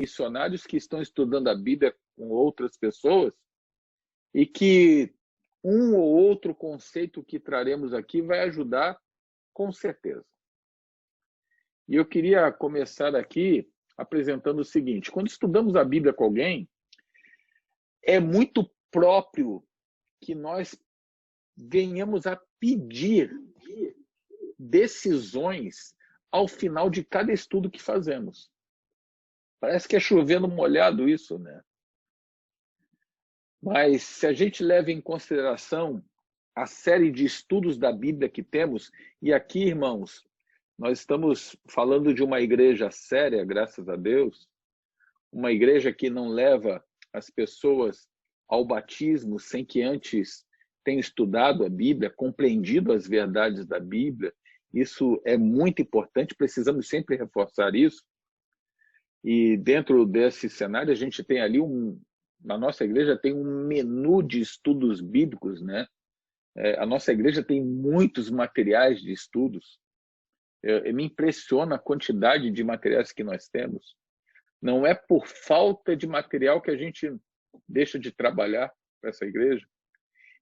missionários que estão estudando a Bíblia com outras pessoas e que um ou outro conceito que traremos aqui vai ajudar com certeza. E eu queria começar aqui apresentando o seguinte: quando estudamos a Bíblia com alguém, é muito próprio que nós venhamos a pedir decisões ao final de cada estudo que fazemos. Parece que é chovendo molhado isso, né? Mas se a gente leva em consideração a série de estudos da Bíblia que temos, e aqui, irmãos, nós estamos falando de uma igreja séria, graças a Deus, uma igreja que não leva as pessoas ao batismo sem que antes tenham estudado a Bíblia, compreendido as verdades da Bíblia. Isso é muito importante, precisamos sempre reforçar isso. E dentro desse cenário, a gente tem ali na nossa igreja tem um menu de estudos bíblicos, né? A nossa igreja tem muitos materiais de estudos. Me impressiona a quantidade de materiais que nós temos. Não é por falta de material que a gente deixa de trabalhar para essa igreja.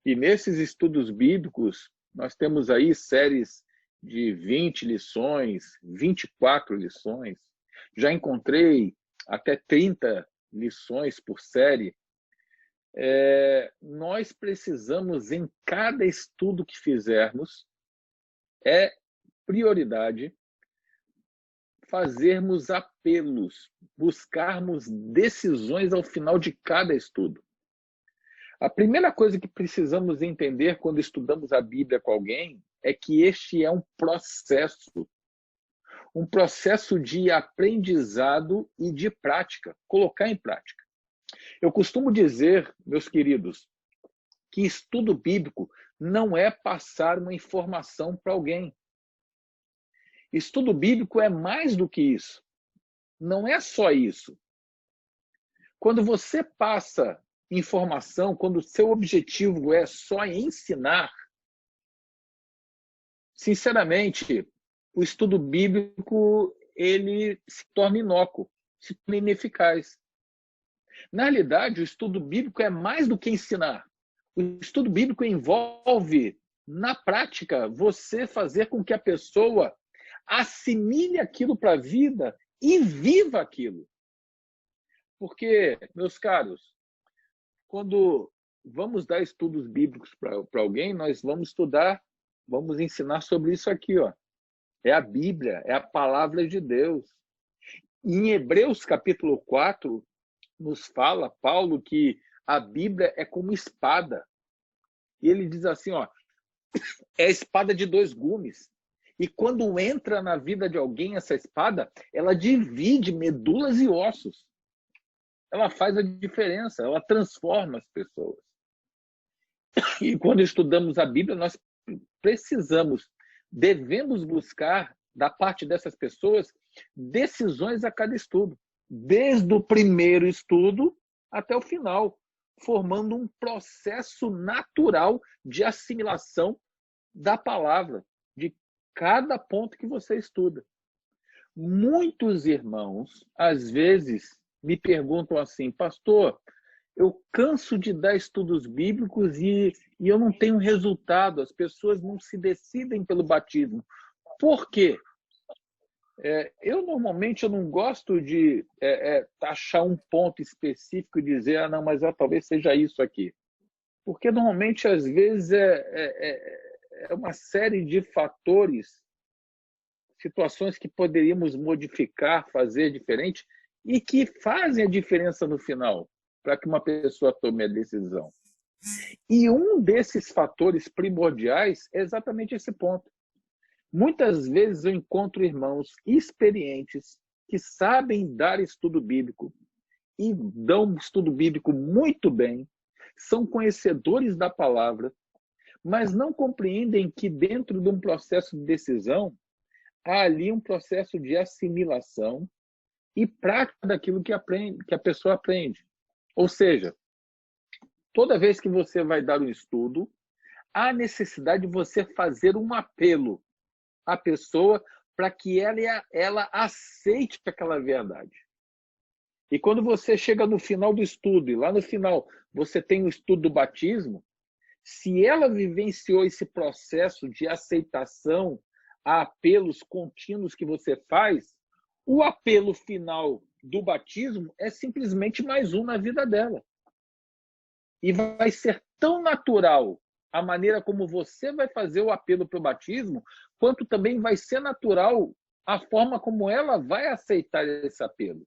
E nesses estudos bíblicos, nós temos aí séries de 20 lições, 24 lições. Já encontrei até 30 lições por série. Nós precisamos, em cada estudo que fizermos, prioridade, fazermos apelos, buscarmos decisões ao final de cada estudo. A primeira coisa que precisamos entender quando estudamos a Bíblia com alguém é que este é um processo de aprendizado e de prática, colocar em prática. Eu costumo dizer, meus queridos, que estudo bíblico não é passar uma informação para alguém. Estudo bíblico é mais do que isso. Não é só isso. Quando você passa informação, quando o seu objetivo é só ensinar, sinceramente, o estudo bíblico ele se torna inócuo, se torna ineficaz. Na realidade, o estudo bíblico é mais do que ensinar. O estudo bíblico envolve, na prática, você fazer com que a pessoa assimile aquilo para a vida e viva aquilo. Porque, meus caros, quando vamos dar estudos bíblicos para alguém, nós vamos ensinar sobre isso aqui, ó. É a Bíblia, é a palavra de Deus. E em Hebreus capítulo 4, nos fala, Paulo, que a Bíblia é como espada. E ele diz assim, ó, é a espada de dois gumes. E quando entra na vida de alguém essa espada, ela divide medulas e ossos. Ela faz a diferença, ela transforma as pessoas. E quando estudamos a Bíblia, nós devemos buscar, da parte dessas pessoas, decisões a cada estudo. Desde o primeiro estudo até o final, formando um processo natural de assimilação da palavra, de cada ponto que você estuda. Muitos irmãos, às vezes, me perguntam assim, pastor, eu canso de dar estudos bíblicos e eu não tenho resultado, as pessoas não se decidem pelo batismo. Por quê? Eu normalmente não gosto de taxar um ponto específico e dizer, não, mas talvez seja isso aqui. Porque normalmente, às vezes, é uma série de fatores, situações que poderíamos modificar, fazer diferente, e que fazem a diferença no final, para que uma pessoa tome a decisão. E um desses fatores primordiais é exatamente esse ponto. Muitas vezes eu encontro irmãos experientes que sabem dar estudo bíblico e dão estudo bíblico muito bem, são conhecedores da palavra, mas não compreendem que dentro de um processo de decisão há ali um processo de assimilação e prática daquilo que a pessoa aprende. Ou seja, toda vez que você vai dar um estudo, há necessidade de você fazer um apelo à pessoa para que ela aceite aquela verdade. E quando você chega no final do estudo, e lá no final você tem o estudo do batismo, se ela vivenciou esse processo de aceitação a apelos contínuos que você faz, o apelo final do batismo é simplesmente mais um na vida dela. E vai ser tão natural a maneira como você vai fazer o apelo para o batismo, quanto também vai ser natural a forma como ela vai aceitar esse apelo.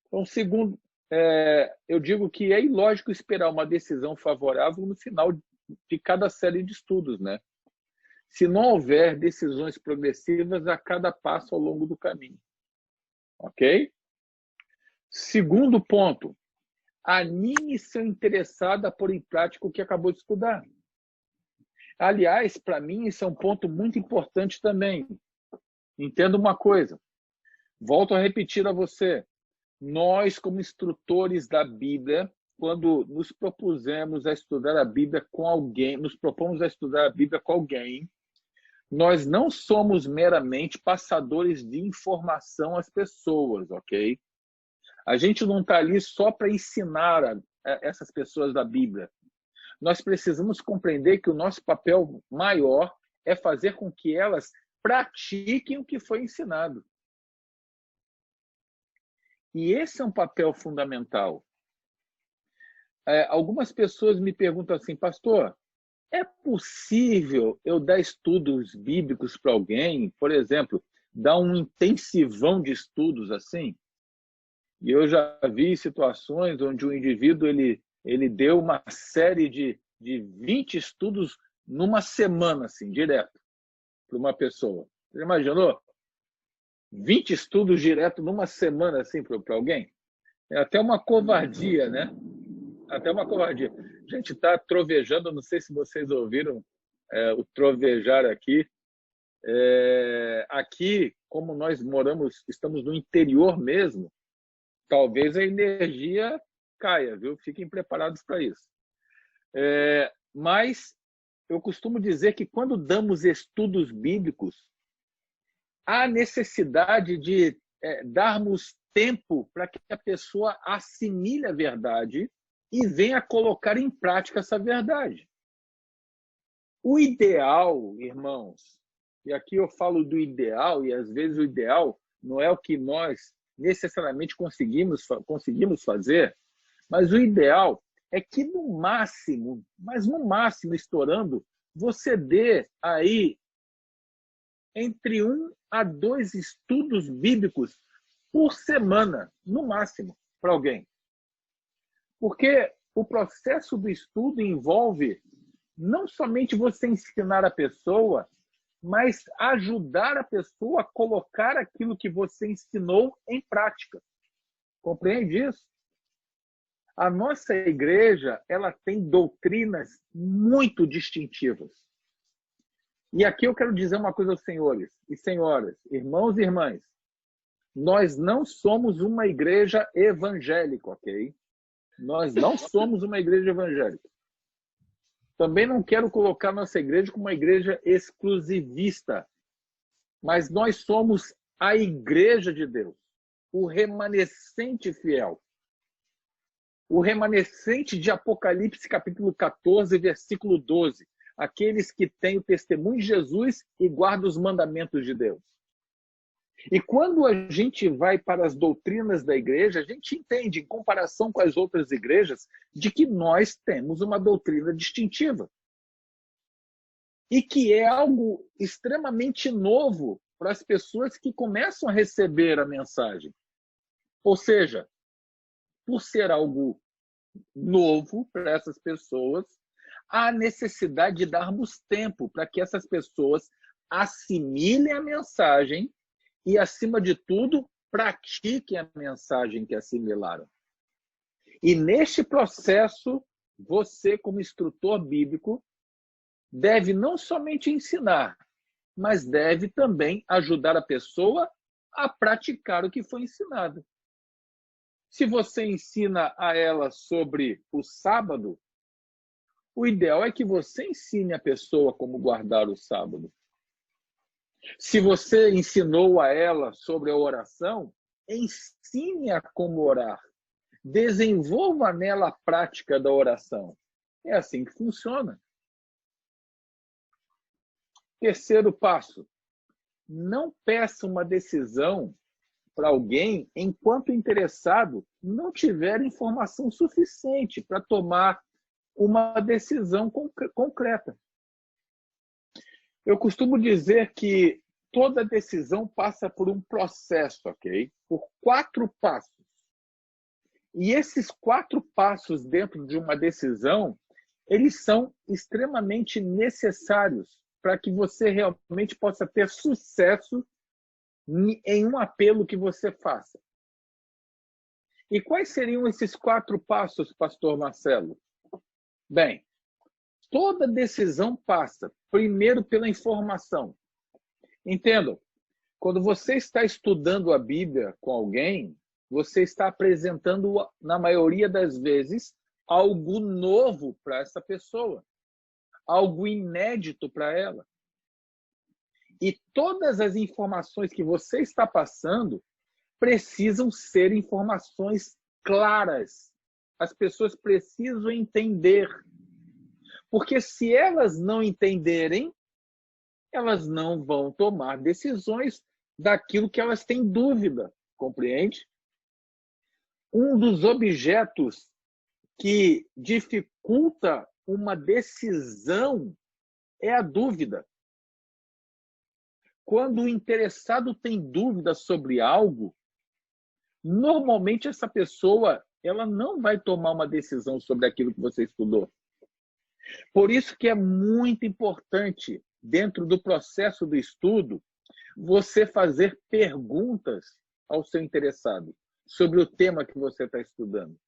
Então, segundo, eu digo que é ilógico esperar uma decisão favorável no final de cada série de estudos, né? Se não houver decisões progressivas a cada passo ao longo do caminho. Ok? Segundo ponto, anime seu interessado a pôr em prática o que acabou de estudar. Aliás, para mim, isso é um ponto muito importante também. Entenda uma coisa. Volto a repetir a você. Nós, como instrutores da Bíblia, quando nos propusemos a estudar a Bíblia com alguém, nos propomos a estudar a Bíblia com alguém, nós não somos meramente passadores de informação às pessoas, ok? A gente não está ali só para ensinar essas pessoas da Bíblia. Nós precisamos compreender que o nosso papel maior é fazer com que elas pratiquem o que foi ensinado. E esse é um papel fundamental. Algumas pessoas me perguntam assim, pastor, é possível eu dar estudos bíblicos para alguém, por exemplo, dar um intensivão de estudos assim? E eu já vi situações onde o indivíduo ele deu uma série de 20 estudos numa semana, assim, direto, para uma pessoa. Você imaginou? 20 estudos direto numa semana, assim, para alguém? É até uma covardia, né? Até uma covardia. A gente está trovejando, não sei se vocês ouviram o trovejar aqui. Aqui, como nós moramos, estamos no interior mesmo, talvez a energia caia, viu? Fiquem preparados para isso. Mas eu costumo dizer que quando damos estudos bíblicos, há necessidade de darmos tempo para que a pessoa assimile a verdade e venha colocar em prática essa verdade. O ideal, irmãos, e aqui eu falo do ideal, e às vezes o ideal não é o que nós necessariamente conseguimos fazer, mas o ideal é que no máximo, mas no máximo estourando, você dê aí entre 1 a 2 estudos bíblicos por semana, no máximo, para alguém. Porque o processo do estudo envolve não somente você ensinar a pessoa, mas ajudar a pessoa a colocar aquilo que você ensinou em prática. Compreende isso? A nossa igreja, ela tem doutrinas muito distintivas. E aqui eu quero dizer uma coisa aos senhores e senhoras, irmãos e irmãs. Nós não somos uma igreja evangélica, ok? Nós não somos uma igreja evangélica. Também não quero colocar nossa igreja como uma igreja exclusivista. Mas nós somos a igreja de Deus, o remanescente fiel. O remanescente de Apocalipse, capítulo 14, versículo 12. Aqueles que têm o testemunho de Jesus e guardam os mandamentos de Deus. E quando a gente vai para as doutrinas da igreja, a gente entende, em comparação com as outras igrejas, de que nós temos uma doutrina distintiva. E que é algo extremamente novo para as pessoas que começam a receber a mensagem. Ou seja, por ser algo novo para essas pessoas, há necessidade de darmos tempo para que essas pessoas assimilem a mensagem e, acima de tudo, pratiquem a mensagem que assimilaram. E neste processo, você, como instrutor bíblico, deve não somente ensinar, mas deve também ajudar a pessoa a praticar o que foi ensinado. Se você ensina a ela sobre o sábado, o ideal é que você ensine a pessoa como guardar o sábado. Se você ensinou a ela sobre a oração, ensine-a como orar. Desenvolva nela a prática da oração. É assim que funciona. Terceiro passo. Não peça uma decisão para alguém enquanto o interessado não tiver informação suficiente para tomar uma decisão concreta. Eu costumo dizer que toda decisão passa por um processo, ok? Por 4 passos. E esses 4 passos dentro de uma decisão, eles são extremamente necessários para que você realmente possa ter sucesso em um apelo que você faça. E quais seriam esses 4 passos, pastor Marcelo? Bem, toda decisão passa primeiro pela informação. Entendam, quando você está estudando a Bíblia com alguém, você está apresentando, na maioria das vezes, algo novo para essa pessoa, algo inédito para ela. E todas as informações que você está passando precisam ser informações claras. As pessoas precisam entender. Porque se elas não entenderem, elas não vão tomar decisões daquilo que elas têm dúvida, compreende? Um dos objetos que dificulta uma decisão é a dúvida. Quando o interessado tem dúvida sobre algo, normalmente essa pessoa ela não vai tomar uma decisão sobre aquilo que você estudou. Por isso que é muito importante, dentro do processo do estudo, você fazer perguntas ao seu interessado sobre o tema que você está estudando.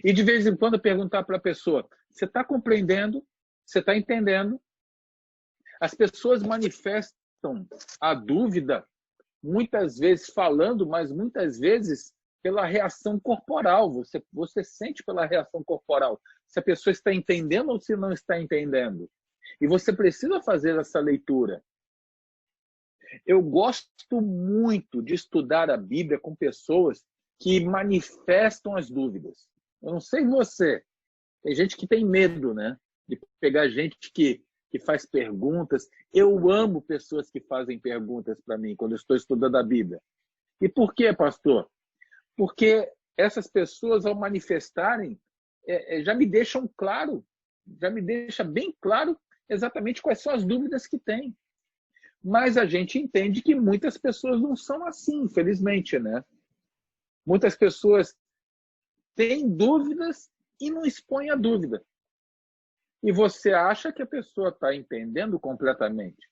E de vez em quando perguntar para a pessoa, você está compreendendo? Você está entendendo? As pessoas manifestam a dúvida, muitas vezes falando, mas muitas vezes pela reação corporal. Você sente pela reação corporal se a pessoa está entendendo ou se não está entendendo. E você precisa fazer essa leitura. Eu gosto muito de estudar a Bíblia com pessoas que manifestam as dúvidas. Eu não sei você, tem gente que tem medo, né? De pegar gente que faz perguntas. Eu amo pessoas que fazem perguntas para mim quando eu estou estudando a Bíblia. E por quê, pastor? Porque essas pessoas, ao manifestarem, já me deixam claro, já me deixa bem claro exatamente quais são as dúvidas que têm. Mas a gente entende que muitas pessoas não são assim, infelizmente, né? Muitas pessoas têm dúvidas e não expõem a dúvida. E você acha que a pessoa está entendendo completamente.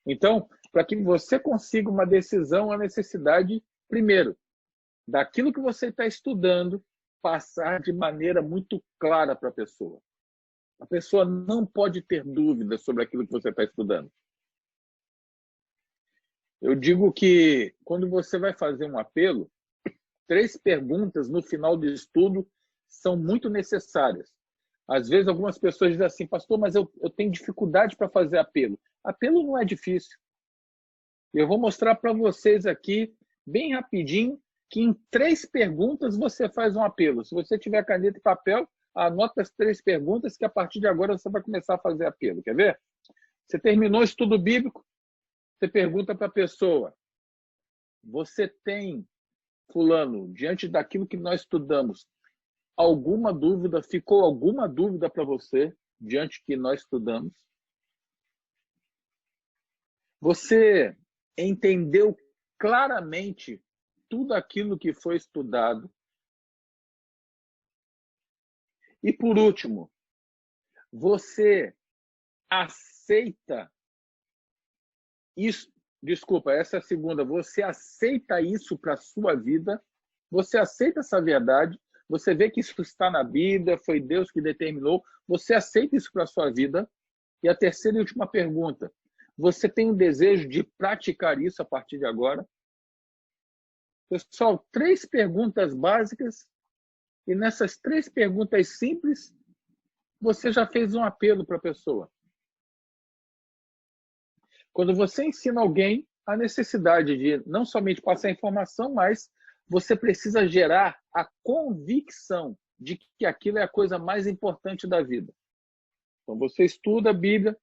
Então, para que você consiga uma decisão, a necessidade, primeiro, daquilo que você está estudando, passar de maneira muito clara para a pessoa. A pessoa não pode ter dúvidas sobre aquilo que você está estudando. Eu digo que quando você vai fazer um apelo, 3 perguntas no final do estudo são muito necessárias. Às vezes algumas pessoas dizem assim, pastor, mas eu tenho dificuldade para fazer apelo. Apelo não é difícil. Eu vou mostrar para vocês aqui, bem rapidinho, que em 3 perguntas você faz um apelo. Se você tiver caneta e papel, anota as 3 perguntas que a partir de agora você vai começar a fazer apelo. Quer ver? Você terminou o estudo bíblico, você pergunta para a pessoa, você tem, fulano, diante daquilo que nós estudamos, alguma dúvida, ficou alguma dúvida para você diante do que nós estudamos? Você entendeu claramente tudo aquilo que foi estudado? E por último, você aceita isso? Desculpa, essa é a segunda. Você aceita isso para a sua vida? Você aceita essa verdade? Você vê que isso está na Bíblia, foi Deus que determinou. Você aceita isso para a sua vida? E a terceira e última pergunta. Você tem o desejo de praticar isso a partir de agora? Pessoal, 3 perguntas básicas. E nessas 3 perguntas simples, você já fez um apelo para a pessoa. Quando você ensina alguém, a necessidade de não somente passar informação, mas você precisa gerar a convicção de que aquilo é a coisa mais importante da vida. Então, você estuda a Bíblia,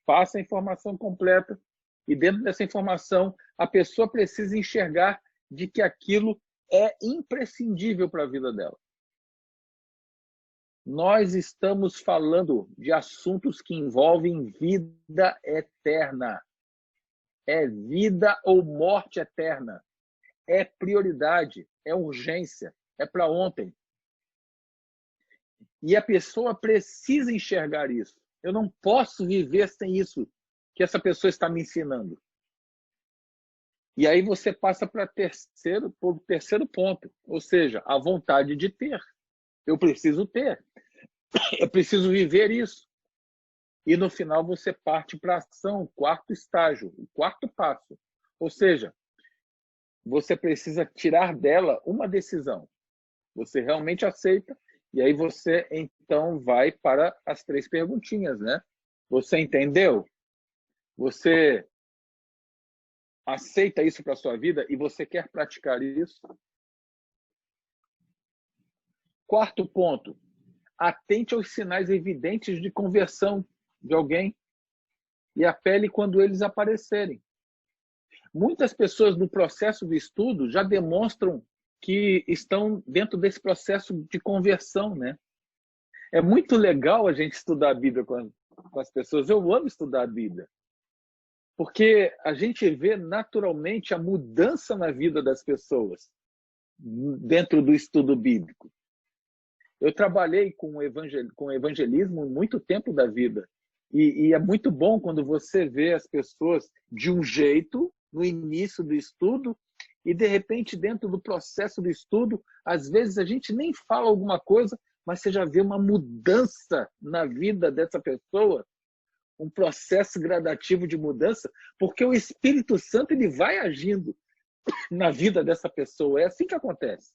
passa a informação completa, e dentro dessa informação, a pessoa precisa enxergar de que aquilo é imprescindível para a vida dela. Nós estamos falando de assuntos que envolvem vida eterna. É vida ou morte eterna. É prioridade, é urgência, é para ontem. E a pessoa precisa enxergar isso. Eu não posso viver sem isso que essa pessoa está me ensinando. E aí você passa para o terceiro ponto, ou seja, a vontade de ter. Eu preciso ter. Eu preciso viver isso. E no final você parte para a ação, o quarto estágio, o quarto passo. Ou seja, você precisa tirar dela uma decisão. Você realmente aceita, e aí você então vai para as 3 perguntinhas, né? Você entendeu? Você aceita isso para a sua vida e você quer praticar isso? Quarto ponto, atente aos sinais evidentes de conversão de alguém e apele quando eles aparecerem. Muitas pessoas no processo do estudo já demonstram que estão dentro desse processo de conversão, né? É muito legal a gente estudar a Bíblia com as pessoas. Eu amo estudar a Bíblia, porque a gente vê naturalmente a mudança na vida das pessoas dentro do estudo bíblico. Eu trabalhei com evangelismo muito tempo da vida. E é muito bom quando você vê as pessoas de um jeito no início do estudo e, de repente, dentro do processo do estudo, às vezes a gente nem fala alguma coisa, mas você já vê uma mudança na vida dessa pessoa, um processo gradativo de mudança, porque o Espírito Santo ele vai agindo na vida dessa pessoa. É assim que acontece.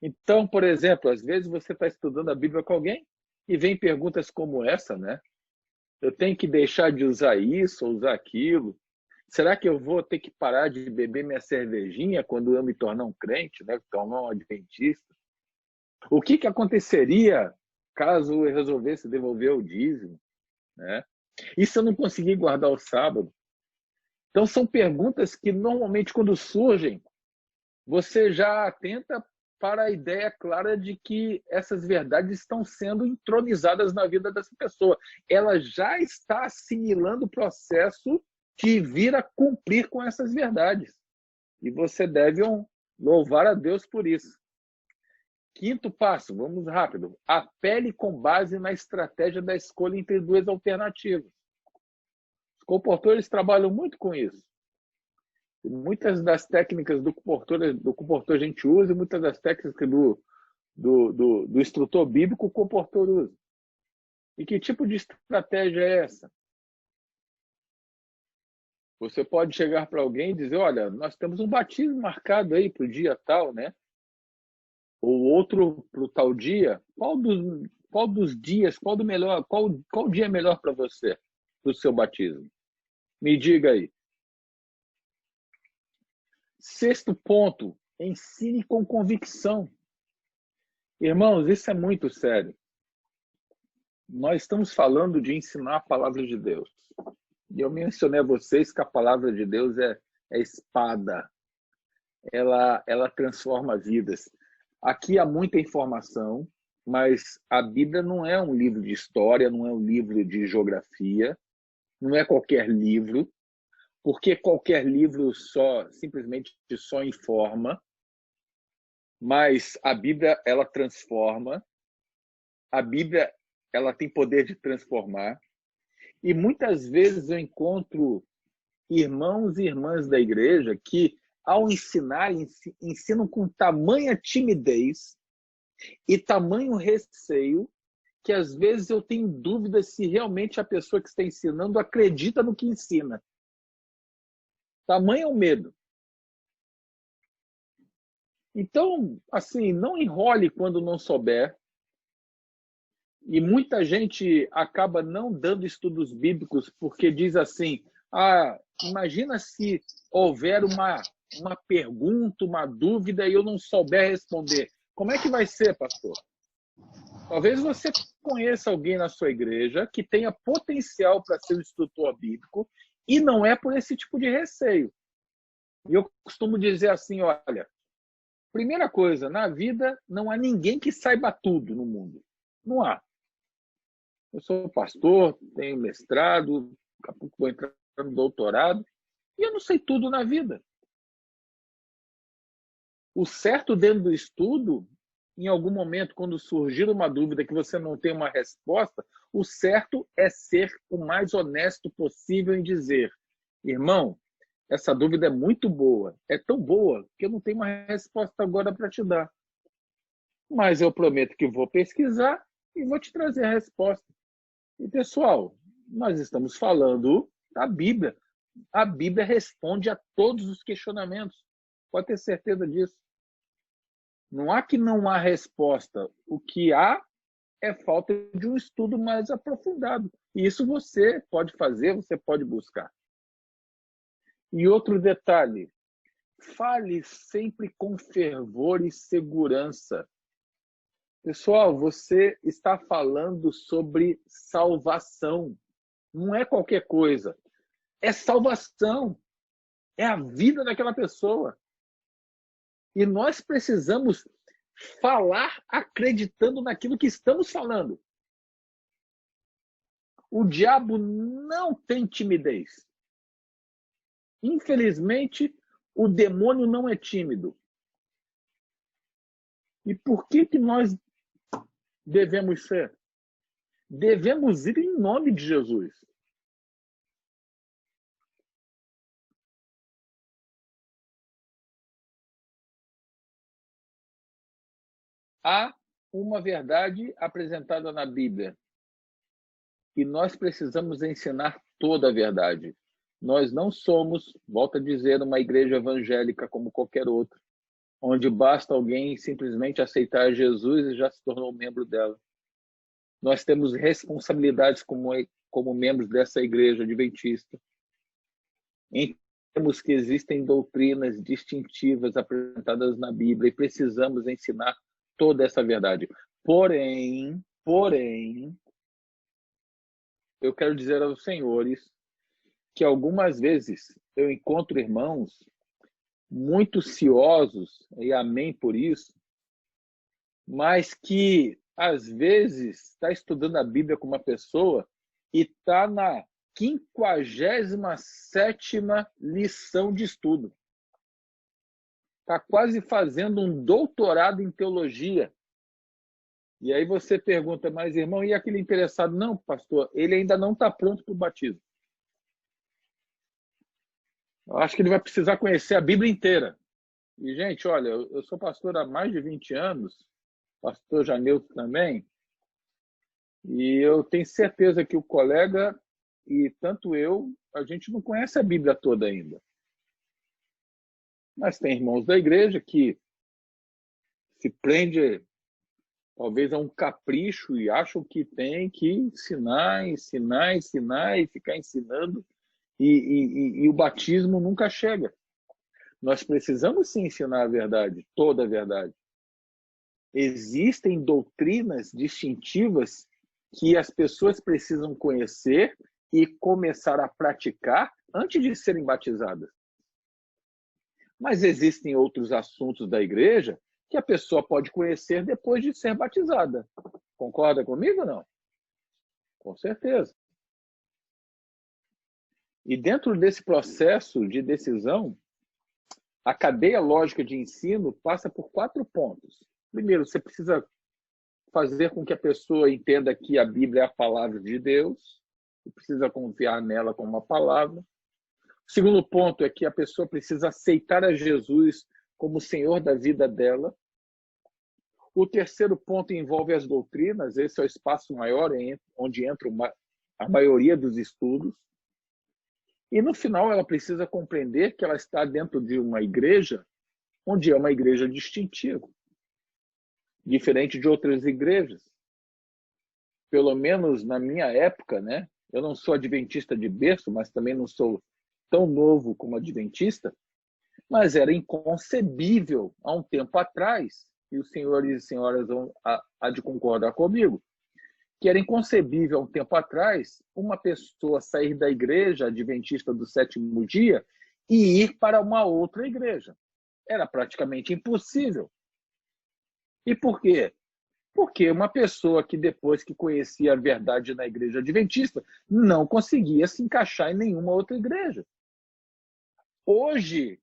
Então, por exemplo, às vezes você está estudando a Bíblia com alguém e vem perguntas como essa, né? Eu tenho que deixar de usar isso ou usar aquilo? Será que eu vou ter que parar de beber minha cervejinha quando eu me tornar um crente, né? Tornar um adventista? O que aconteceria caso eu resolvesse devolver o dízimo, né? E se eu não conseguir guardar o sábado? Então, são perguntas que normalmente, quando surgem, você já atenta para a ideia clara de que essas verdades estão sendo entronizadas na vida dessa pessoa. Ela já está assimilando o processo de vir a cumprir com essas verdades. E você deve louvar a Deus por isso. Quinto passo, vamos rápido. Apele com base na estratégia da escolha entre 2 alternativas. Os comportores trabalham muito com isso. Muitas das técnicas do comportor a gente usa e muitas das técnicas do instrutor bíblico o comportor usa. E que tipo de estratégia é essa? Você pode chegar para alguém e dizer, olha, nós temos um batismo marcado aí para o dia tal, né? Ou outro para o tal dia. Qual dos dias, qual dia é melhor para você, para o seu batismo? Me diga aí. Sexto ponto, ensine com convicção. Irmãos, isso é muito sério. Nós estamos falando de ensinar a palavra de Deus. E eu mencionei a vocês que a palavra de Deus é espada. Ela transforma vidas. Aqui há muita informação, mas a Bíblia não é um livro de história, não é um livro de geografia, não é qualquer livro, porque qualquer livro simplesmente só informa, mas a Bíblia, ela transforma, a Bíblia, ela tem poder de transformar, e muitas vezes eu encontro irmãos e irmãs da igreja que, ao ensinar, ensinam com tamanha timidez e tamanho receio, que às vezes eu tenho dúvidas se realmente a pessoa que está ensinando acredita no que ensina. Tamanho é o medo. Então, assim, não enrole quando não souber. E muita gente acaba não dando estudos bíblicos porque diz assim, Ah, imagina se houver uma pergunta, uma dúvida e eu não souber responder. Como é que vai ser, pastor? Talvez você conheça alguém na sua igreja que tenha potencial para ser um instrutor bíblico e não é por esse tipo de receio. E eu costumo dizer assim, olha, primeira coisa, na vida não há ninguém que saiba tudo no mundo. Não há. Eu sou pastor, tenho mestrado, daqui a pouco vou entrar no doutorado, e eu não sei tudo na vida. O certo dentro do estudo, em algum momento, quando surgir uma dúvida que você não tem uma resposta, o certo é ser o mais honesto possível em dizer, irmão, essa dúvida é muito boa, é tão boa que eu não tenho uma resposta agora para te dar. Mas eu prometo que vou pesquisar e vou te trazer a resposta. E, pessoal, nós estamos falando da Bíblia. A Bíblia responde a todos os questionamentos. Pode ter certeza disso. Não há que não há resposta. O que há é falta de um estudo mais aprofundado. E isso você pode fazer, você pode buscar. E outro detalhe, fale sempre com fervor e segurança. Pessoal, você está falando sobre salvação. Não é qualquer coisa. É salvação. É a vida daquela pessoa. E nós precisamos falar acreditando naquilo que estamos falando. O diabo não tem timidez. Infelizmente, o demônio não é tímido. E por que nós devemos ser? Devemos ir em nome de Jesus. Há uma verdade apresentada na Bíblia e nós precisamos ensinar toda a verdade. Nós não somos, volto a dizer, uma igreja evangélica como qualquer outra, onde basta alguém simplesmente aceitar Jesus e já se tornou membro dela. Nós temos responsabilidades como membros dessa igreja adventista. Entendemos que existem doutrinas distintivas apresentadas na Bíblia e precisamos ensinar toda essa verdade. Porém, eu quero dizer aos senhores que algumas vezes eu encontro irmãos muito ciosos, e amém por isso, mas que às vezes está estudando a Bíblia com uma pessoa e está na 57ª lição de estudo. Está quase fazendo um doutorado em teologia. E aí você pergunta, mas irmão, e aquele interessado? Não, pastor, ele ainda não está pronto para o batismo. Eu acho que ele vai precisar conhecer a Bíblia inteira. E, gente, olha, eu sou pastor há mais de 20 anos, pastor Janilton também, e eu tenho certeza que o colega e tanto eu, a gente não conhece a Bíblia toda ainda. Mas tem irmãos da igreja que se prende talvez a um capricho e acham que tem que ensinar e ficar ensinando e o batismo nunca chega. Nós precisamos sim ensinar a verdade, toda a verdade. Existem doutrinas distintivas que as pessoas precisam conhecer e começar a praticar antes de serem batizadas. Mas existem outros assuntos da igreja que a pessoa pode conhecer depois de ser batizada. Concorda comigo ou não? Com certeza. E dentro desse processo de decisão, a cadeia lógica de ensino passa por 4 pontos. Primeiro, você precisa fazer com que a pessoa entenda que a Bíblia é a palavra de Deus, e precisa confiar nela como uma palavra. O segundo ponto é que a pessoa precisa aceitar a Jesus como Senhor da vida dela. O terceiro ponto envolve as doutrinas, esse é o espaço maior onde entra a maioria dos estudos. E no final ela precisa compreender que ela está dentro de uma igreja onde é uma igreja distintiva, diferente de outras igrejas. Pelo menos na minha época, né? Eu não sou adventista de berço, mas também não sou tão novo como adventista, mas era inconcebível há um tempo atrás, e os senhores e senhoras vão há de concordar comigo, que era inconcebível há um tempo atrás uma pessoa sair da igreja adventista do sétimo dia e ir para uma outra igreja. Era praticamente impossível. E por quê? Porque uma pessoa que depois que conhecia a verdade na igreja adventista não conseguia se encaixar em nenhuma outra igreja. Hoje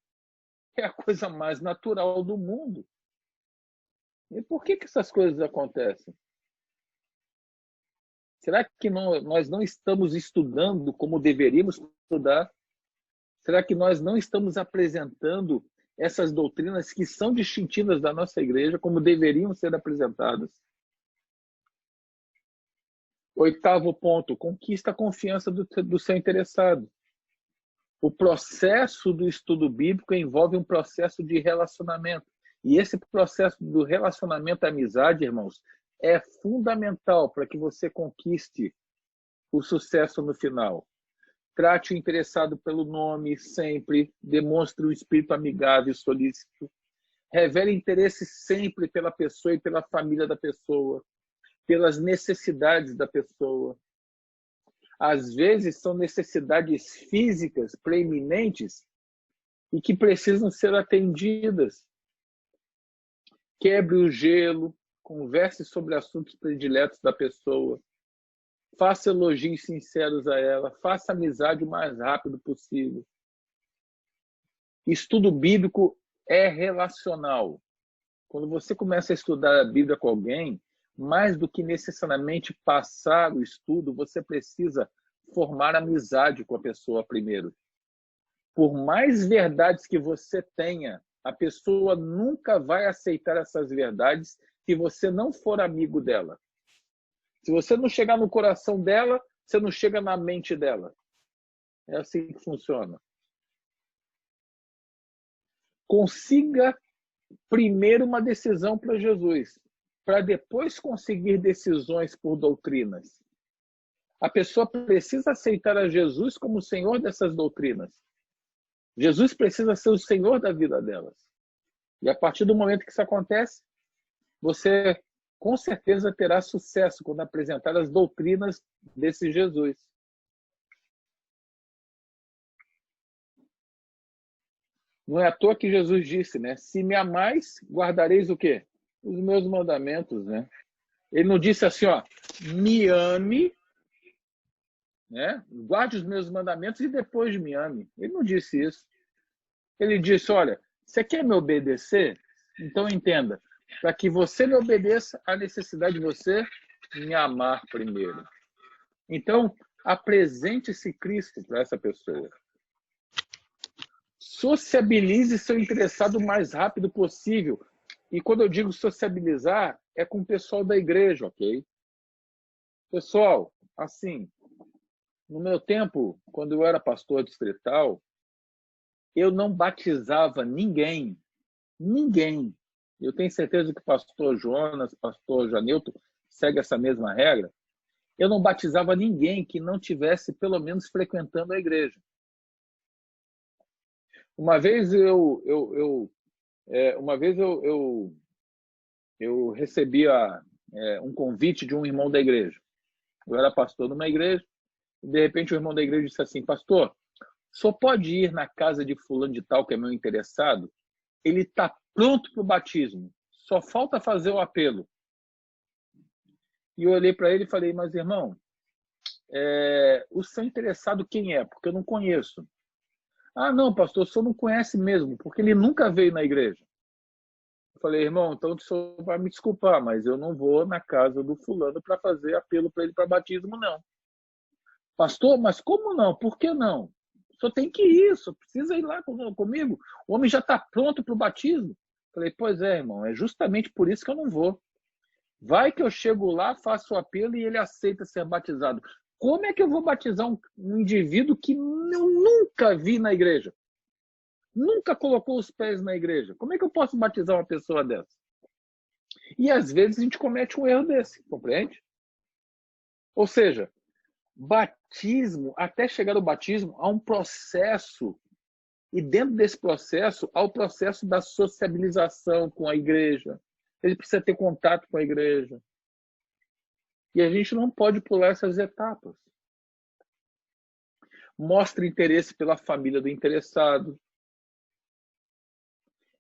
é a coisa mais natural do mundo. E por que essas coisas acontecem? Será que nós não estamos estudando como deveríamos estudar? Será que nós não estamos apresentando essas doutrinas que são distintivas da nossa igreja como deveriam ser apresentadas? 8º ponto, conquista a confiança do seu interessado. O processo do estudo bíblico envolve um processo de relacionamento. E esse processo do relacionamento à amizade, irmãos, é fundamental para que você conquiste o sucesso no final. Trate o interessado pelo nome sempre, demonstre um espírito amigável e solícito, revele interesse sempre pela pessoa e pela família da pessoa, pelas necessidades da pessoa. Às vezes são necessidades físicas preeminentes e que precisam ser atendidas. Quebre o gelo, converse sobre assuntos prediletos da pessoa, faça elogios sinceros a ela, faça amizade o mais rápido possível. Estudo bíblico é relacional. Quando você começa a estudar a Bíblia com alguém, mais do que necessariamente passar o estudo, você precisa formar amizade com a pessoa primeiro. Por mais verdades que você tenha, a pessoa nunca vai aceitar essas verdades se você não for amigo dela. Se você não chegar no coração dela, você não chega na mente dela. É assim que funciona. Consiga primeiro uma decisão para Jesus, para depois conseguir decisões por doutrinas. A pessoa precisa aceitar a Jesus como o Senhor dessas doutrinas. Jesus precisa ser o Senhor da vida delas. E a partir do momento que isso acontece, você com certeza terá sucesso quando apresentar as doutrinas desse Jesus. Não é à toa que Jesus disse, né? Se me amais, guardareis o quê? Os meus mandamentos, né? Ele não disse assim, ó, me ame, né? Guarde os meus mandamentos e depois me ame. Ele não disse isso. Ele disse, olha, você quer me obedecer? Então entenda, para que você me obedeça, há necessidade de você me amar primeiro. Então, apresente-se Cristo para essa pessoa. Sociabilize seu interessado o mais rápido possível. E quando eu digo sociabilizar, é com o pessoal da igreja, ok? Pessoal, assim, no meu tempo, quando eu era pastor distrital, eu não batizava ninguém. Ninguém. Eu tenho certeza que o pastor Jonas, pastor Janilton, segue essa mesma regra. Eu não batizava ninguém que não tivesse, pelo menos, frequentando a igreja. Uma vez eu recebi um convite de um irmão da igreja. Eu era pastor numa igreja, e de repente o irmão da igreja disse assim, pastor, só pode ir na casa de fulano de tal, que é meu interessado? Ele está pronto para o batismo, só falta fazer o apelo. E eu olhei para ele e falei, mas irmão, o seu interessado quem é? Porque eu não conheço. Ah, não, pastor, o senhor não conhece mesmo, porque ele nunca veio na igreja. Eu falei, irmão, então o senhor vai me desculpar, mas eu não vou na casa do fulano para fazer apelo para ele para batismo, não. Pastor, mas como não? Por que não? O senhor tem que ir, só precisa ir lá comigo. O homem já está pronto para o batismo. Eu falei, pois é, irmão, é justamente por isso que eu não vou. Vai que eu chego lá, faço o apelo e ele aceita ser batizado. Como é que eu vou batizar um indivíduo que eu nunca vi na igreja? Nunca colocou os pés na igreja. Como é que eu posso batizar uma pessoa dessa? E às vezes a gente comete um erro desse, compreende? Ou seja, Batismo, até chegar ao batismo, há um processo. E dentro desse processo, há o processo da sociabilização com a igreja. Ele precisa ter contato com a igreja. E a gente não pode pular essas etapas. Mostra interesse pela família do interessado.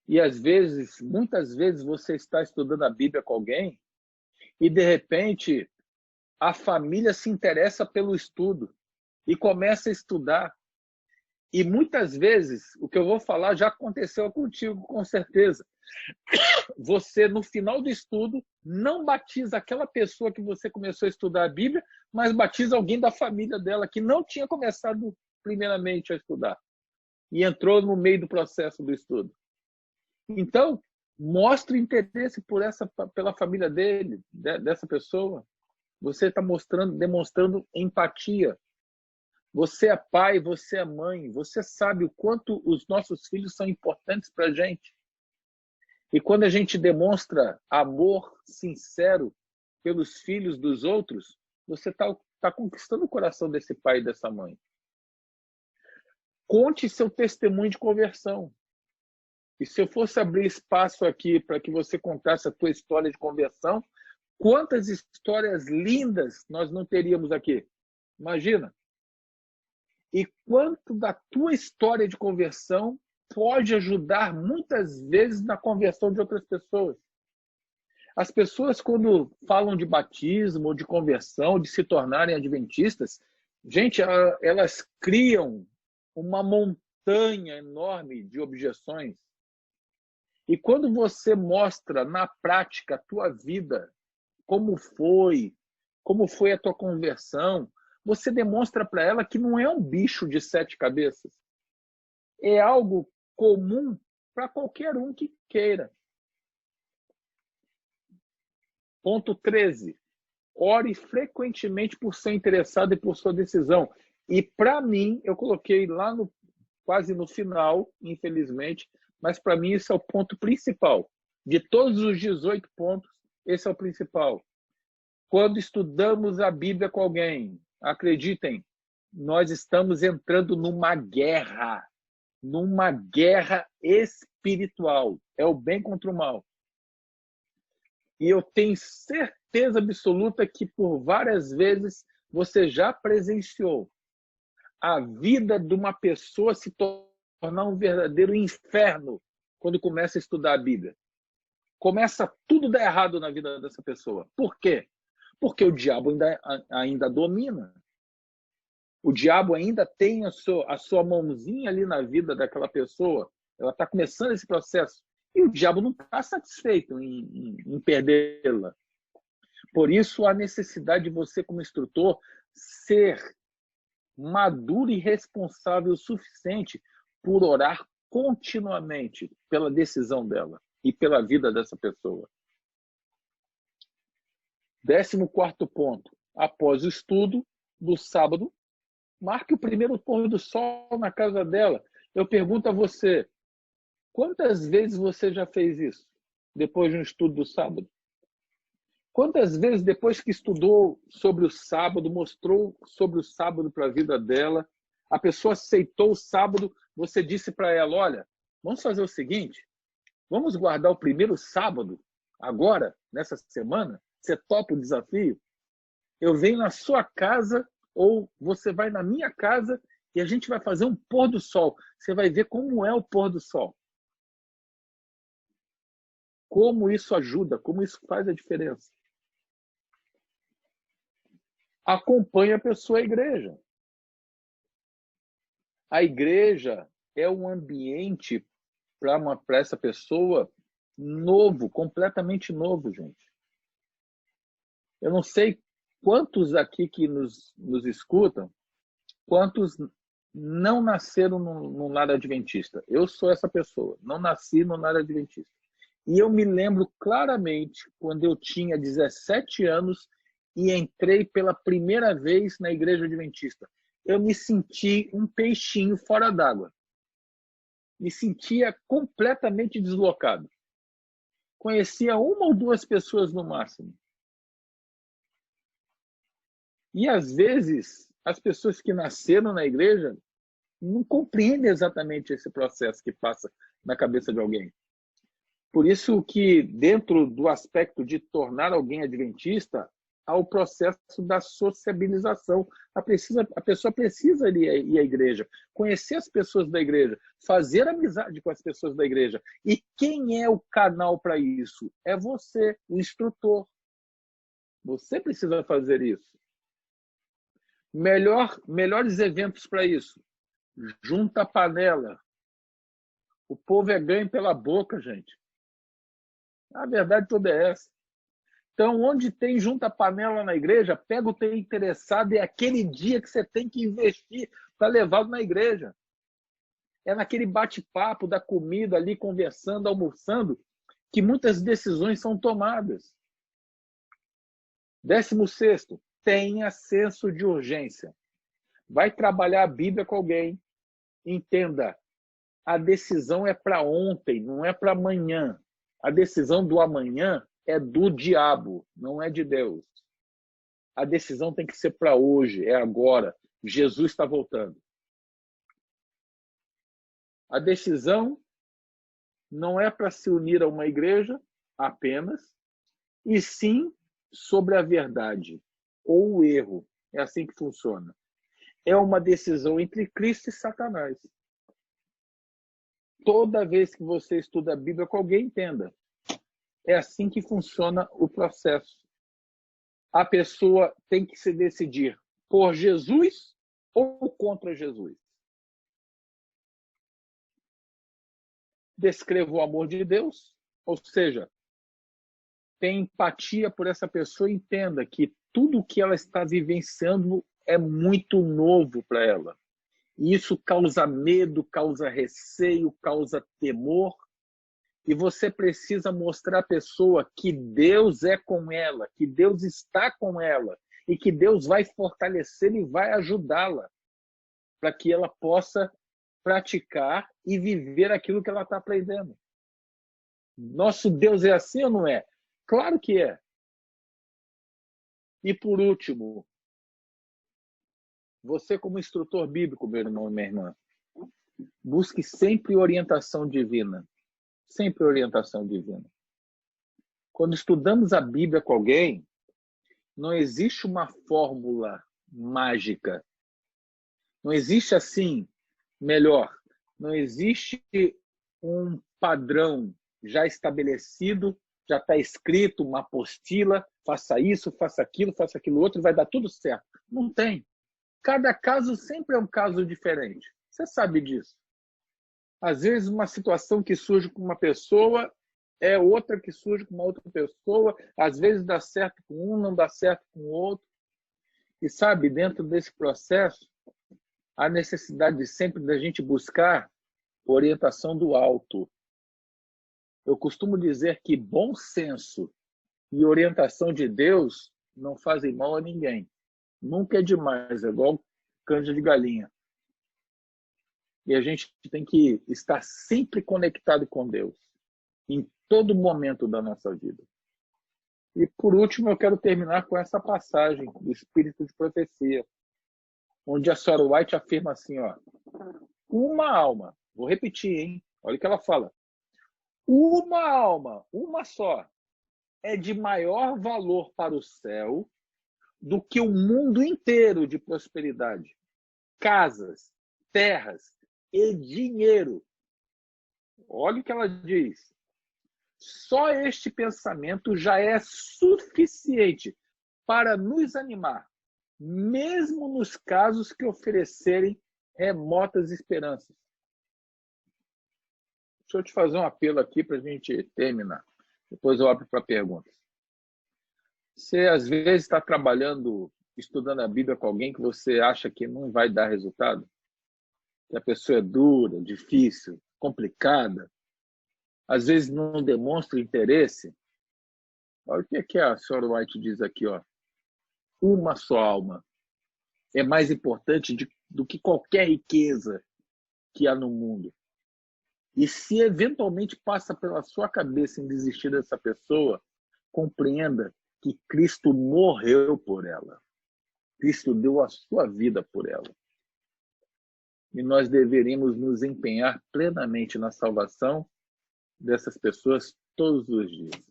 E às vezes, muitas vezes, você está estudando a Bíblia com alguém e, de repente, a família se interessa pelo estudo e começa a estudar. E muitas vezes, o que eu vou falar já aconteceu contigo, com certeza. Você, no final do estudo, não batiza aquela pessoa que você começou a estudar a Bíblia, mas batiza alguém da família dela que não tinha começado primeiramente a estudar e entrou no meio do processo do estudo. Então, mostre interesse pela família dele, dessa pessoa. Você está demonstrando empatia. Você é pai, você é mãe, você sabe o quanto os nossos filhos são importantes para a gente. E quando a gente demonstra amor sincero pelos filhos dos outros, você está conquistando o coração desse pai e dessa mãe. Conte seu testemunho de conversão. E se eu fosse abrir espaço aqui para que você contasse a tua história de conversão, quantas histórias lindas nós não teríamos aqui? Imagina. E quanto da tua história de conversão pode ajudar muitas vezes na conversão de outras pessoas. As pessoas, quando falam de batismo, ou de conversão, de se tornarem adventistas, gente, elas criam uma montanha enorme de objeções. E quando você mostra na prática a tua vida, como foi a tua conversão, você demonstra para ela que não é um bicho de 7 cabeças. É algo comum para qualquer um que queira. Ponto 13. Ore frequentemente por ser interessado e por sua decisão. E para mim, eu coloquei lá quase no final, infelizmente, mas para mim esse é o ponto principal. De todos os 18 pontos, esse é o principal. Quando estudamos a Bíblia com alguém, acreditem, nós estamos entrando numa guerra espiritual. É o bem contra o mal. E eu tenho certeza absoluta que por várias vezes você já presenciou a vida de uma pessoa se tornar um verdadeiro inferno quando começa a estudar a Bíblia. Começa tudo a dar errado na vida dessa pessoa. Por quê? Porque o diabo ainda domina. O diabo ainda tem a sua mãozinha ali na vida daquela pessoa. Ela está começando esse processo. E o diabo não está satisfeito em perdê-la. Por isso, a necessidade de você, como instrutor, ser maduro e responsável o suficiente por orar continuamente pela decisão dela e pela vida dessa pessoa. 14º ponto. Após o estudo do sábado, marque o primeiro pôr do sol na casa dela. Eu pergunto a você, quantas vezes você já fez isso depois de um estudo do sábado? Quantas vezes, depois que estudou sobre o sábado, mostrou sobre o sábado para a vida dela, a pessoa aceitou o sábado, você disse para ela, olha, vamos fazer o seguinte, vamos guardar o primeiro sábado, agora, nessa semana? Você topa o desafio? Eu venho na sua casa ou você vai na minha casa e a gente vai fazer um pôr do sol. Você vai ver como é o pôr do sol. Como isso ajuda, como isso faz a diferença. Acompanhe a pessoa à igreja. A igreja é um ambiente para essa pessoa novo, completamente novo, gente. Eu não sei quantos aqui que nos escutam, quantos não nasceram no lar adventista. Eu sou essa pessoa, não nasci no lar adventista. E eu me lembro claramente quando eu tinha 17 anos e entrei pela primeira vez na igreja adventista. Eu me senti um peixinho fora d'água. Me sentia completamente deslocado. Conhecia uma ou duas pessoas no máximo. E, às vezes, as pessoas que nasceram na igreja não compreendem exatamente esse processo que passa na cabeça de alguém. Por isso que, dentro do aspecto de tornar alguém adventista, há o processo da sociabilização. A pessoa precisa ir à igreja, conhecer as pessoas da igreja, fazer amizade com as pessoas da igreja. E quem é o canal para isso? É você, o instrutor. Você precisa fazer isso. Melhores eventos para isso. Junta a panela. O povo é ganho pela boca, gente. A verdade toda é essa. Então, onde tem junta a panela na igreja, pega o teu interessado e é aquele dia que você tem que investir para levá-lo na igreja. É naquele bate-papo da comida ali, conversando, almoçando, que muitas decisões são tomadas. 16º, tenha senso de urgência. Vai trabalhar a Bíblia com alguém. Entenda, a decisão é para ontem, não é para amanhã. A decisão do amanhã é do diabo, não é de Deus. A decisão tem que ser para hoje, é agora. Jesus está voltando. A decisão não é para se unir a uma igreja apenas, e sim sobre a verdade ou o erro. É assim que funciona. É uma decisão entre Cristo e Satanás. Toda vez que você estuda a Bíblia com alguém, entenda. É assim que funciona o processo. A pessoa tem que se decidir por Jesus ou contra Jesus. Descreva o amor de Deus, ou seja, tenha empatia por essa pessoa e entenda que tudo o que ela está vivenciando é muito novo para ela. E isso causa medo, causa receio, causa temor. E você precisa mostrar à pessoa que Deus é com ela, que Deus está com ela e que Deus vai fortalecer e vai ajudá-la para que ela possa praticar e viver aquilo que ela está aprendendo. Nosso Deus é assim ou não é? Claro que é. E por último, você como instrutor bíblico, meu irmão e minha irmã, busque sempre orientação divina. Sempre orientação divina. Quando estudamos a Bíblia com alguém, não existe uma fórmula mágica. Não existe assim, melhor, não existe um padrão já estabelecido, já está escrito, uma apostila, faça isso, faça aquilo outro, vai dar tudo certo. Não tem. Cada caso sempre é um caso diferente. Você sabe disso. Às vezes, uma situação que surge com uma pessoa é outra que surge com uma outra pessoa. Às vezes dá certo com um, não dá certo com o outro. E sabe, dentro desse processo, há necessidade sempre da gente buscar orientação do alto. Eu costumo dizer que bom senso e orientação de Deus não fazem mal a ninguém. Nunca é demais, é igual canja de galinha. E a gente tem que estar sempre conectado com Deus, em todo momento da nossa vida. E, por último, eu quero terminar com essa passagem do Espírito de Profecia, onde a Sarah White afirma assim, ó, uma alma, vou repetir, hein? Olha o que ela fala. Uma alma, uma só, é de maior valor para o céu do que o mundo inteiro de prosperidade. Casas, terras e dinheiro. Olha o que ela diz. Só este pensamento já é suficiente para nos animar, mesmo nos casos que oferecerem remotas esperanças. Deixa eu te fazer um apelo aqui para a gente terminar. Depois eu abro para perguntas. Você, às vezes, está trabalhando, estudando a Bíblia com alguém que você acha que não vai dar resultado? Que a pessoa é dura, difícil, complicada, às vezes não demonstra interesse. Olha o que a Sarah White diz aqui, ó. Uma só alma é mais importante do que qualquer riqueza que há no mundo. E se eventualmente passa pela sua cabeça em desistir dessa pessoa, compreenda que Cristo morreu por ela. Cristo deu a sua vida por ela. E nós deveríamos nos empenhar plenamente na salvação dessas pessoas todos os dias.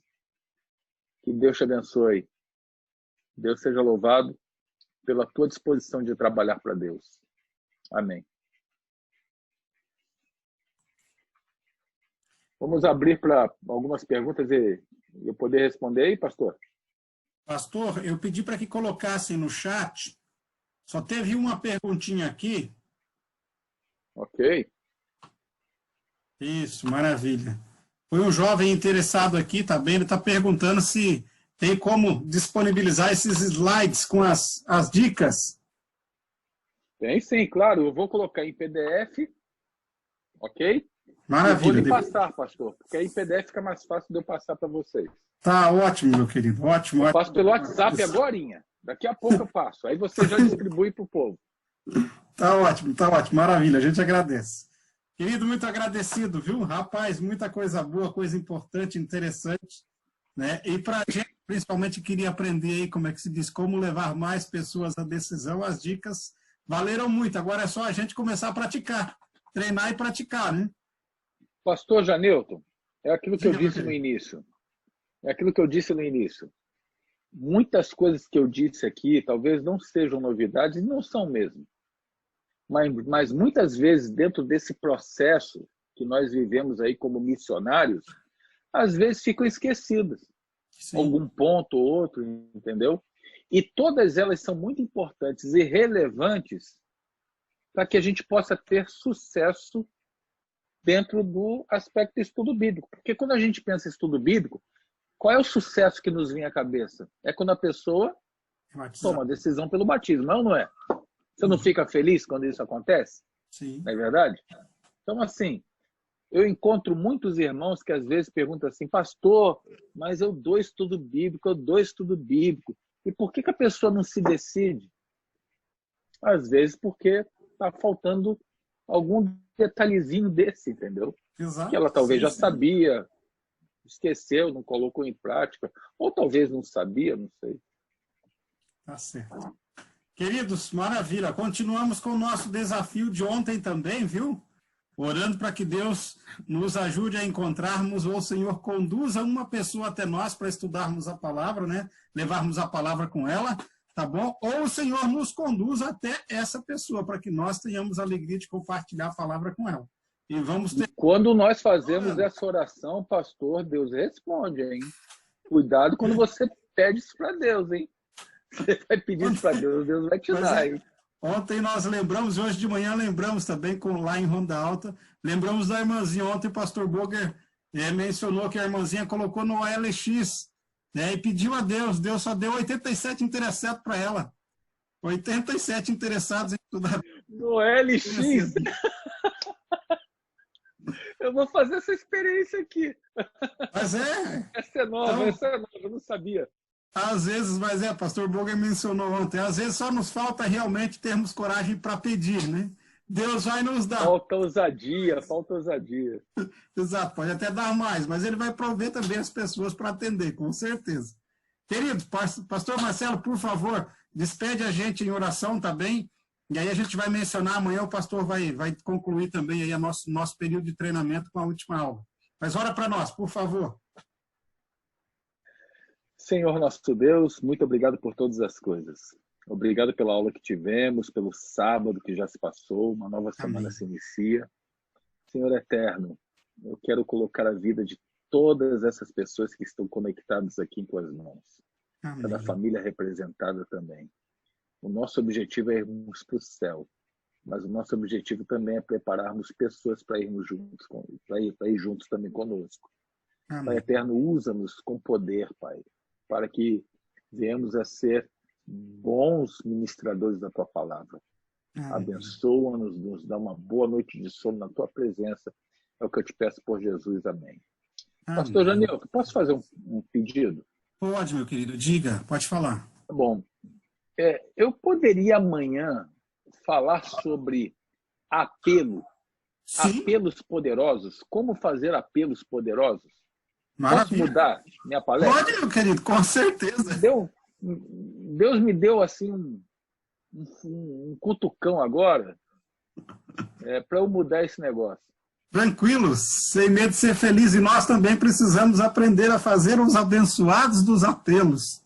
Que Deus te abençoe. Deus seja louvado pela tua disposição de trabalhar para Deus. Amém. Vamos abrir para algumas perguntas e eu poder responder aí, pastor? Pastor, eu pedi para que colocassem no chat. Só teve uma perguntinha aqui. Ok. Isso, maravilha. Foi um jovem interessado aqui, tá bem? Ele está perguntando se tem como disponibilizar esses slides com as dicas. Tem sim, claro. Eu vou colocar em PDF, ok? Maravilha. Eu vou lhe passar, pastor, porque aí em PDF fica mais fácil de eu passar para vocês. Tá ótimo, meu querido. Ótimo. Eu passo pelo WhatsApp agorinha. Daqui a pouco eu passo. Aí você já distribui para o povo. Tá ótimo, tá ótimo. Maravilha, a gente agradece. Querido, muito agradecido, viu? Rapaz, muita coisa boa, coisa importante, interessante, né? E para a gente, principalmente, queria aprender aí, como é que se diz, como levar mais pessoas à decisão. As dicas valeram muito. Agora é só a gente começar a praticar. Treinar e praticar, né? Pastor Janilton, é aquilo que eu disse no início. É aquilo que eu disse no início. Muitas coisas que eu disse aqui talvez não sejam novidades, e não são mesmo. Mas muitas vezes, dentro desse processo que nós vivemos aí como missionários, às vezes ficam esquecidas. Sim. Algum ponto ou outro, entendeu? E todas elas são muito importantes e relevantes para que a gente possa ter sucesso dentro do aspecto de estudo bíblico. Porque quando a gente pensa em estudo bíblico, qual é o sucesso que nos vem à cabeça? É quando a pessoa toma a decisão pelo batismo, não é? Você não fica feliz quando isso acontece? Sim. Não é verdade? Então, assim, eu encontro muitos irmãos que às vezes perguntam assim, pastor, mas eu dou estudo bíblico, E por que a pessoa não se decide? Às vezes porque está faltando algum detalhezinho desse, entendeu? Exato. Que ela talvez já sabia, esqueceu, não colocou em prática, ou talvez não sabia, não sei. Tá certo. Queridos, maravilha. Continuamos com o nosso desafio de ontem também, viu? Orando para que Deus nos ajude a encontrarmos, ou o Senhor conduza uma pessoa até nós para estudarmos a palavra, né? Levarmos a palavra com ela, tá bom? Ou o Senhor nos conduza até essa pessoa, para que nós tenhamos a alegria de compartilhar a palavra com ela. E vamos ter... Quando nós fazemos essa oração, pastor, Deus responde, hein? Cuidado quando você pede isso para Deus, hein? Você vai pedir isso para Deus, Deus vai te dar, hein? Ontem nós lembramos, hoje de manhã lembramos também, lá em Ronda Alta, lembramos da irmãzinha. Ontem o pastor Boger mencionou que a irmãzinha colocou no OLX, né, e pediu a Deus. Deus só deu 87 interessados para ela. 87 interessados em estudar. No OLX? Eu vou fazer essa experiência aqui. Mas é. Essa é nova, então, essa é nova, eu não sabia. Às vezes, mas pastor Boger mencionou ontem, às vezes só nos falta realmente termos coragem para pedir, né? Deus vai nos dar. Falta ousadia, falta ousadia. Exato, pode até dar mais, mas ele vai prover também as pessoas para atender, com certeza. Querido, pastor Marcelo, por favor, despede a gente em oração, tá bem? E aí a gente vai mencionar, amanhã o pastor vai concluir também aí nosso período de treinamento com a última aula. Mas ora para nós, por favor. Senhor nosso Deus, muito obrigado por todas as coisas. Obrigado pela aula que tivemos, pelo sábado que já se passou, uma nova semana se inicia. Senhor eterno, eu quero colocar a vida de todas essas pessoas que estão conectadas aqui em tuas mãos. Cada família representada também. O nosso objetivo é irmos para o céu, mas o nosso objetivo também é prepararmos pessoas para irmos juntos, para ir juntos também conosco. Pai eterno, usa-nos com poder, Pai, para que venhamos a ser bons ministradores da Tua palavra. Abençoa-nos, nos dá uma boa noite de sono na Tua presença. É o que eu te peço por Jesus. Amém. Pastor Janilton, posso fazer um pedido? Pode, meu querido. Diga, pode falar. Tá bom. Eu poderia amanhã falar sobre apelo. Sim. Apelos poderosos. Como fazer apelos poderosos? Maravilha. Posso mudar minha palestra? Pode, meu querido, com certeza. Deus me deu assim um cutucão agora para eu mudar esse negócio. Tranquilos, sem medo de ser feliz. E nós também precisamos aprender a fazer os abençoados dos apelos.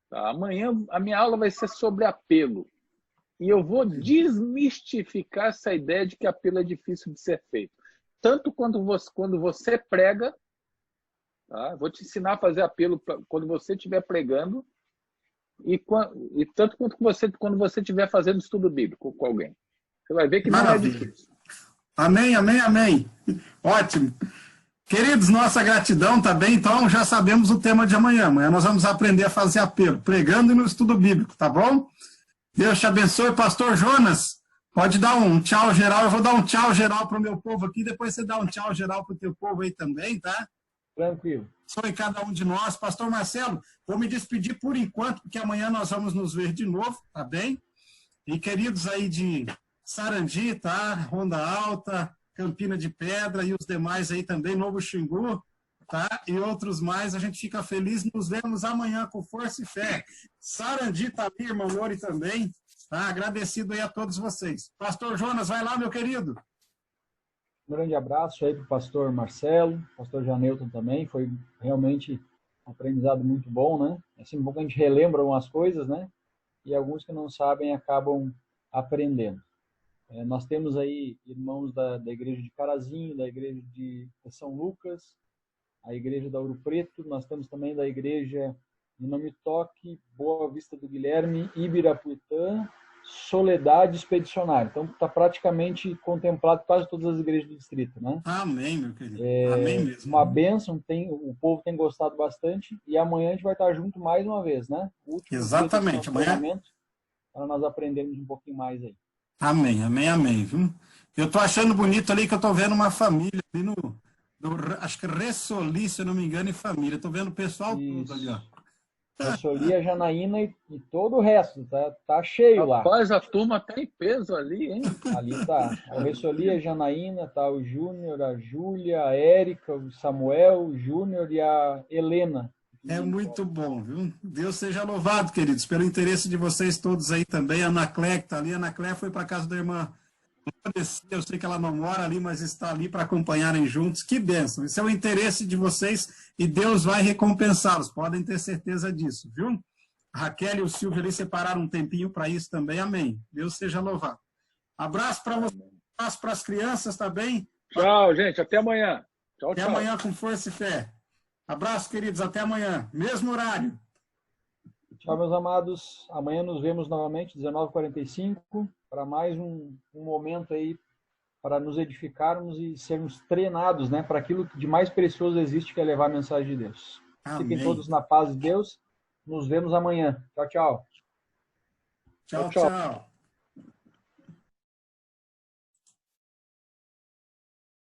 Tá, amanhã a minha aula vai ser sobre apelo. E eu vou desmistificar essa ideia de que apelo é difícil de ser feito. Tanto quando você prega, tá? Vou te ensinar a fazer apelo quando você estiver pregando, e tanto quanto quando você estiver fazendo estudo bíblico com alguém. Você vai ver que Maravilha. não é difícil. Amém, amém, amém. Ótimo. Queridos, nossa gratidão, tá bem? Então já sabemos o tema de amanhã. Amanhã nós vamos aprender a fazer apelo, pregando e no estudo bíblico, tá bom? Deus te abençoe. Pastor Jonas, pode dar um tchau geral. Eu vou dar um tchau geral para o meu povo aqui, depois você dá um tchau geral para o teu povo aí também, tá? Tranquilo. Sou em cada um de nós. Pastor Marcelo, vou me despedir por enquanto, porque amanhã nós vamos nos ver de novo, tá bem? E queridos aí de Sarandi, tá? Ronda Alta, Campina de Pedra e os demais aí também, Novo Xingu, tá? E outros mais, a gente fica feliz. Nos vemos amanhã com força e fé. Sarandi tá ali, irmão Lori também, tá? Agradecido aí a todos vocês. Pastor Jonas, vai lá, meu querido. Um grande abraço aí para o pastor Marcelo, pastor Janeuton também. Foi realmente um aprendizado muito bom, né? É sempre bom que a gente relembra umas coisas, né? E alguns que não sabem acabam aprendendo. Nós temos aí irmãos da igreja de Carazinho, da igreja de São Lucas, a igreja da Ouro Preto, nós temos também da igreja de Não Me Toque, Boa Vista do Guilherme, Ibirapuitã, Soledade Expedicionária. Então está praticamente contemplado quase todas as igrejas do distrito, né? Amém, meu querido. Amém mesmo. Uma bênção, o povo tem gostado bastante, e amanhã a gente vai estar junto mais uma vez, né? Exatamente, amanhã. Para nós aprendermos um pouquinho mais aí. Amém, amém, amém. Viu? Eu tô achando bonito ali que eu tô vendo uma família ali acho que Ressoli, se eu não me engano, e família. Tô vendo o pessoal todo ali, ó. Ressoli, a Janaína e todo o resto, tá cheio lá. Rapaz, a turma tem peso ali, hein? Ali tá. O Ressoli, a Janaína, tá o Júnior, a Júlia, a Érica, o Samuel, o Júnior e a Helena. É muito bom, viu? Deus seja louvado, queridos, pelo interesse de vocês todos aí também. A Ana Clé, que tá ali. A Ana Clé foi para casa da irmã. Eu sei que ela não mora ali, mas está ali para acompanharem juntos. Que bênção! Esse é o interesse de vocês e Deus vai recompensá-los. Podem ter certeza disso, viu? A Raquel e o Silvio ali separaram um tempinho para isso também. Amém. Deus seja louvado. Abraço para vocês, abraço para as crianças, tá bem? Tchau, gente. Até amanhã. Tchau, até tchau. Amanhã com força e fé. Abraço, queridos. Até amanhã. Mesmo horário. Tchau, meus amados. Amanhã nos vemos novamente, 19h45, para mais um momento aí para nos edificarmos e sermos treinados, né, para aquilo que de mais precioso existe, que é levar a mensagem de Deus. Amém. Fiquem todos na paz de Deus. Nos vemos amanhã. Tchau, tchau. Tchau, tchau.